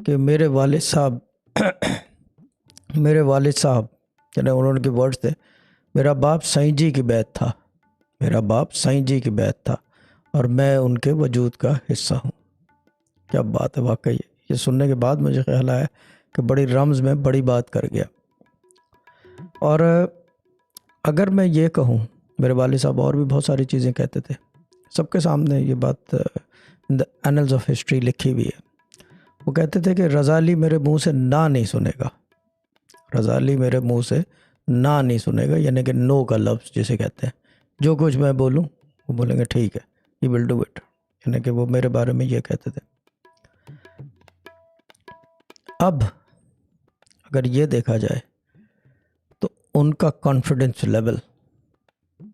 کہ میرے والد صاحب یعنی انہوں کے ورڈز تھے، میرا باپ سائیں جی کی بیعت تھا، میرا باپ سائیں جی کی بیعت تھا اور میں ان کے وجود کا حصہ ہوں۔ کیا بات ہے واقعی، یہ سننے کے بعد مجھے خیال آیا کہ بڑی رمز میں بڑی بات کر گیا۔ اور اگر میں یہ کہوں، میرے والد صاحب اور بھی بہت ساری چیزیں کہتے تھے، سب کے سامنے یہ بات ان دا اینلز آف ہسٹری لکھی ہوئی ہے۔ وہ کہتے تھے کہ رضا علی میرے منہ سے نہ نہیں سنے گا، رضا علی میرے منہ سے نہ نہیں سنے گا، یعنی کہ نو کا لفظ جسے کہتے ہیں، جو کچھ میں بولوں وہ بولیں گے ٹھیک ہے، ہی ول ڈو اٹ، یعنی کہ وہ میرے بارے میں یہ کہتے تھے۔ اب اگر یہ دیکھا جائے تو ان کا کانفیڈنس لیول،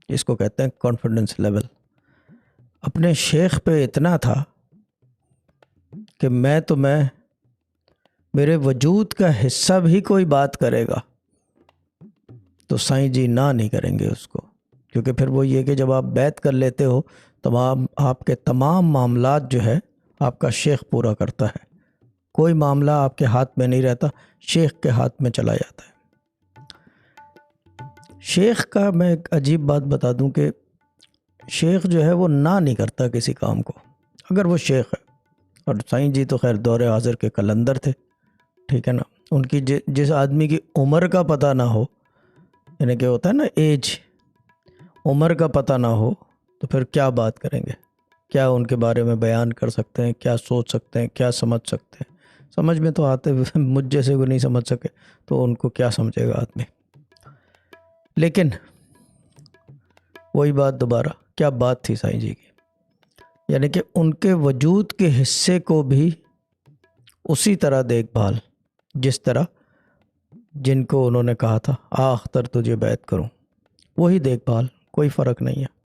اس کو کہتے ہیں کانفیڈنس لیول، اپنے شیخ پہ اتنا تھا کہ میں میرے وجود کا حصہ بھی کوئی بات کرے گا تو سائیں جی نہ نہیں کریں گے اس کو، کیونکہ پھر وہ یہ کہ جب آپ بیعت کر لیتے ہو آپ کے تمام معاملات جو ہے آپ کا شیخ پورا کرتا ہے، کوئی معاملہ آپ کے ہاتھ میں نہیں رہتا، شیخ کے ہاتھ میں چلا جاتا ہے۔ شیخ کا میں ایک عجیب بات بتا دوں کہ شیخ جو ہے وہ نہ نہیں کرتا کسی کام کو، اگر وہ شیخ ہے۔ اور سائیں جی تو خیر دور حاضر کے قلندر تھے، ٹھیک ہے نا، ان کی جس آدمی کی عمر کا پتہ نہ ہو، یعنی کہ ہوتا ہے نا ایج، عمر کا پتہ نہ ہو تو پھر کیا بات کریں گے، کیا ان کے بارے میں بیان کر سکتے ہیں، کیا سوچ سکتے ہیں، کیا سمجھ سکتے ہیں؟ سمجھ میں تو آتے ہوئے مجھ جیسے کو نہیں سمجھ سکے تو ان کو کیا سمجھے گا آدمی۔ لیکن وہی بات دوبارہ، کیا بات تھی سائیں جی کی، یعنی کہ ان کے وجود کے حصے کو بھی اسی طرح دیکھ بھال جس طرح جن کو انہوں نے کہا تھا آ اختر تجھے بیعت کروں، وہی دیکھ بھال، کوئی فرق نہیں ہے۔